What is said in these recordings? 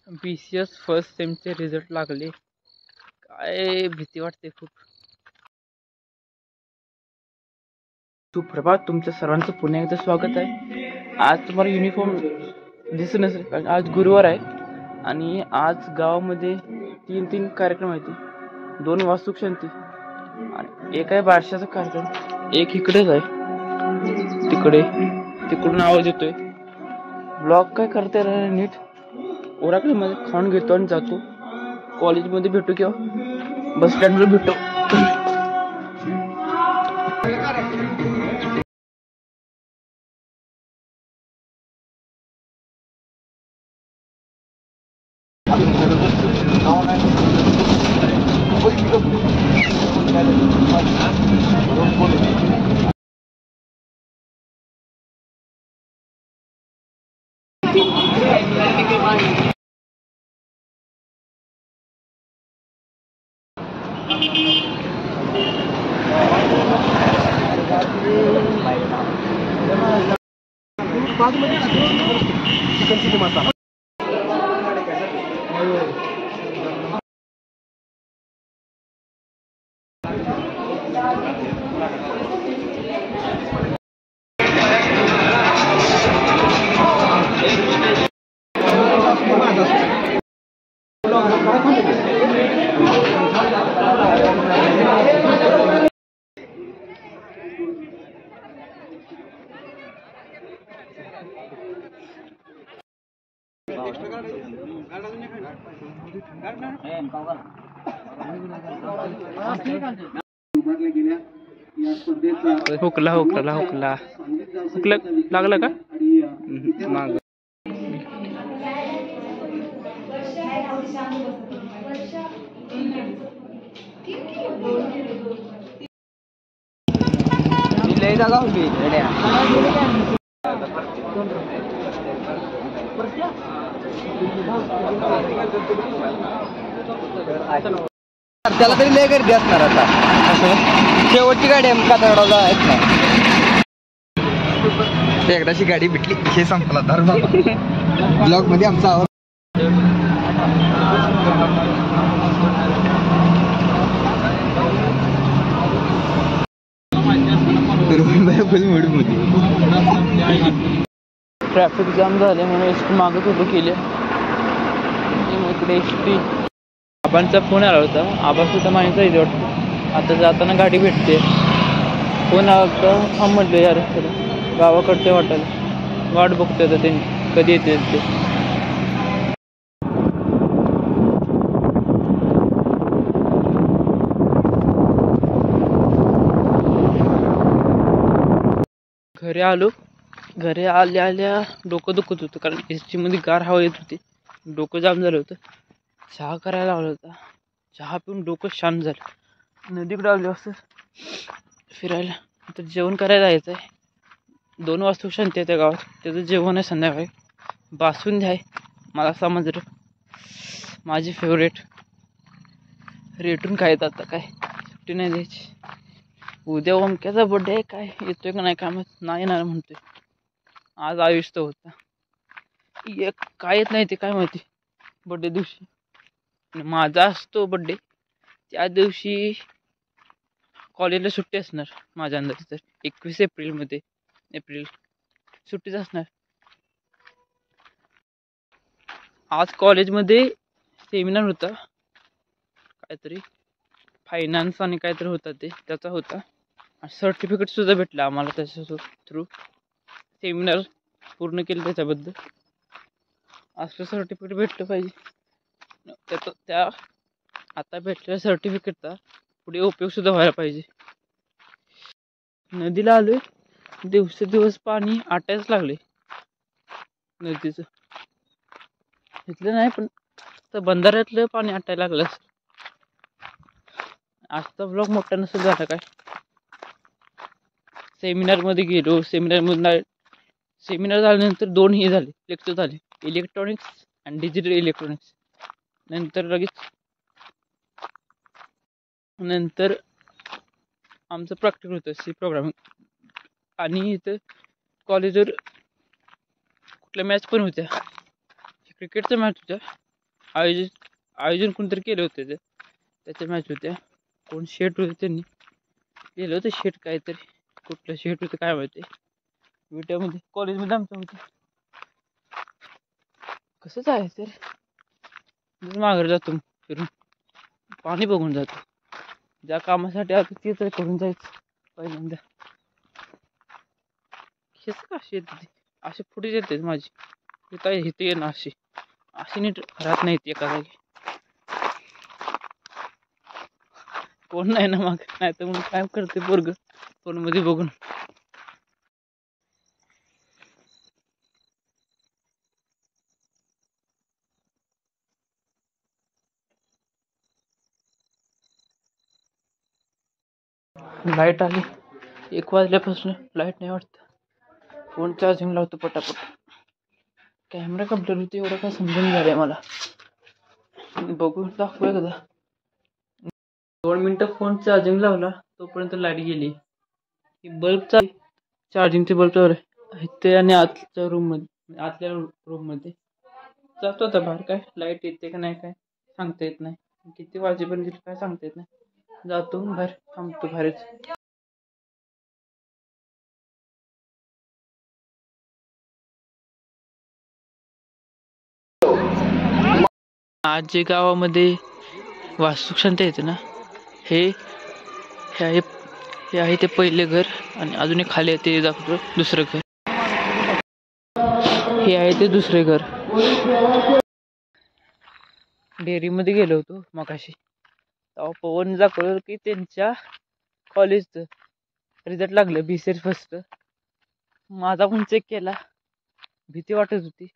BCS first सेमचे result लागले. काय भीती वाटते खूप. सुप्रभात, तुमच्या सर्वांचं पुन्हा एकदा स्वागत आहे. आज तुम्हाला युनिफॉर्म दिसत नसेल कारण आज गुरुवार आहे आणि आज गावामध्ये तीन कार्यक्रम आहेत. 2 वास्तुक शांती आणि एक आहे बारशाचा कार्यक्रम. एक इकडेच आहे, तिकडून आवाज येतोय. ब्लॉग काय करता येणार नीट. ओराकडे खाऊन घेतो आणि जातो. कॉलेजमध्ये भेटू किंवा बस स्टँडवर भेटू. हुकला लागला का माग. लय जागा होती त्याला तरी लय गर्दी असणार. आता शेवटची गाडी आहे कातळगावला आहेत ना. एकदाची गाडी भेटली हे संपला तर ब्लॉग मध्ये आमचा आवाज. ट्रॅफिक जाम झाले म्हणून एसटी मागत उभं केले. इकडे एसटी आबांचा फोन आला होता. आबा सुद्धा माहिती आहे वाटतं. आता जाताना गाडी भेटते. फोन आला होता. म्हटलं यार गावाकडचे वाटायला वाट बघतोय आता त्यांनी कधी येते ते. घरी आल्या डोकं दुखत होतं कारण एसटी मध्ये गार हवा येत होती. डोकं जाम झालं होतं. चहा करायला लावला होता. चहा पिऊन डोकं शांत झालं. नदीकडे आलो असं फिरायला. तर जेवण करायला जायचं आहे. 2 वाजता शांती आहे त्या गावात. त्याचं जेवण आहे संध्याकाळी. बासुंदी आहे. मला समजलं माझी फेवरेट. रेटून खायचं आता काय सुट्टी नाही द्यायची. उद्या ओमक्याचा बर्थडे आहे. काय येतोय का नाही कामात नाही येणार म्हणतोय. आज आयुष तर होता. एक काय येत नाही ते काय माहिती. बर्थडे दिवशी माझा असतो बर्थडे त्या दिवशी कॉलेजला सुट्टी असणार माझ्या अंदाजे. तर 21 एप्रिल सुट्टीच असणार. आज कॉलेजमध्ये सेमिनार होता. काहीतरी फायनान्स आणि काहीतरी होता त्याचा होता. सर्टिफिकेट सुद्धा भेटलं आम्हाला त्याच्या थ्रू. सेमिनार पूर्ण केलं त्याच्याबद्दल. असं सर्टिफिकेट भेटलं पाहिजे. त्या आता भेटलेल्या सर्टिफिकेटचा पुढे उपयोग सुद्धा व्हायला पाहिजे. नदीला आलोय. दिवसेंदिवस पाणी आटायच लागले नदीचं. इथलं नाही पण तर बंधाऱ्यातलं पाणी आटायला लागलं. आजचा ब्लॉग मोठा नसेल झाला काय. सेमिनारमध्ये गेलो. सेमिनार झाल्यानंतर 2 हे झाले लेक्चर झाले. इलेक्ट्रॉनिक्स आणि डिजिटल इलेक्ट्रॉनिक्स. नंतर आमचं प्रॅक्टिकल होतं सी प्रोग्रामिंग. आणि इथं कॉलेजवर कुठल्या मॅच पण होत्या. क्रिकेटच्या मॅच होत्या. आयोजन कोणतरी केलं होतं त्याच्या मॅच होत्या. कोण शेट होते त्यांनी लिहिलं होतं शेट काहीतरी, कुठलं शेट होतं काय माहिती. विट्यामध्ये कॉलेजमध्ये आमच्या होतं. कसंच आहे तर माघार जातो फिरून पाणी बघून जातो. ज्या कामासाठी आता ते तर करून जायचं पहिल्यांदा. हेच का अशी येते असे फुटेज येते माझी इथं ये ना अशी नीट राहत नाहीत एका जागी. कोण नाही ना मग, नाही तर मग काय करते पोरग फोन मध्ये बघून. लाईट आली 1 वाजल्यापासून, लाईट नाही वाटतं. फोन चार्जिंग लावतो पटापट. कॅमेरा कम्प्लीट होते एवढं काय समजून झालंय मला. बघून दाखवू एकदा. 2 मिनिटं फोन चार्जिंग लावला तोपर्यंत लाईट गेली. बल्बचा चार्जिंगचे बल्ब ते आणि आतल्या रूम मध्ये जातो आता बाहेर. काय लाईट येते का नाही काय सांगता येत नाही. किती वाजेपर्यंत काय सांगता येत नाही. जातो बाहेर, थांबतो बाहेरच. आज जे गावामध्ये वास्तुक शांती येते ना, हे आहे ते पहिले घर. आणि अजून एक खाली आहे ते दाखवतो दुसरं घर. हे आहे ते दुसरे घर. डेअरीमध्ये गेलो होतो मगाशी, तेव्हा पवन दाखवलं की त्यांच्या कॉलेजचं रिझल्ट लागलं BCS फर्स्ट. माझा पण चेक केला, भीती वाटत होती.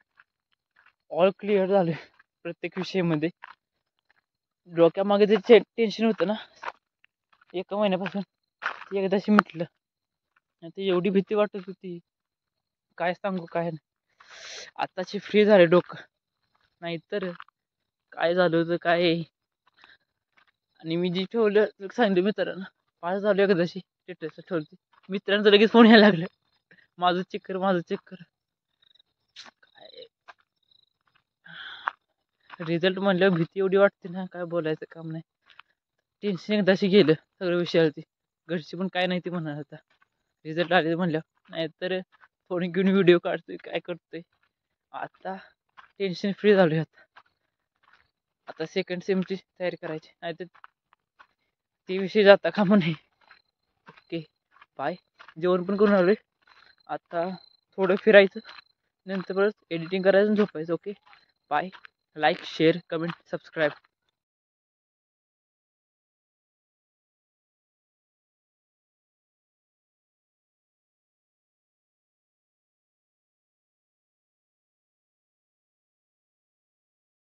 ऑल क्लिअर झाले प्रत्येक विषयामध्ये. डोक्यामागे जे टेन्शन होतं ना 1 महिन्यापासून, ते एकदाशी मिटलं. ते एवढी भीती वाटत होती काय सांगू काय नाही. आताची फ्री झाले डोकं, नाहीतर काय झालं होतं काय. आणि मी जी ठेवलं सांगितलं मित्रांना, पास झालो एकदाशी स्टेटस ठेवली. मित्रांचं लगेच फोन यायला लागलं, माझं चेक कर. रिझल्ट म्हणल्यावर भीती एवढी वाटते ना काय बोलायचं काम नाही. टेन्शन एकदाशी गेलं सगळ्या विषयावरती. घरची पण काय नाही ती म्हणणार आता रिझल्ट आले म्हणल्यावर. नाहीतर फोन घेऊन व्हिडिओ काढतोय काय करतोय. आता टेन्शन फ्री झालोय. आता सेकंड सेमची तयारी करायची, नाहीतर ती विषय जाता कामा नाही. Okay bye. जेवण पण करून आलोय. आता थोडं फिरायचं, नंतर परत एडिटिंग करायचं, झोपायचं. Okay bye. Like, share, comment, subscribe.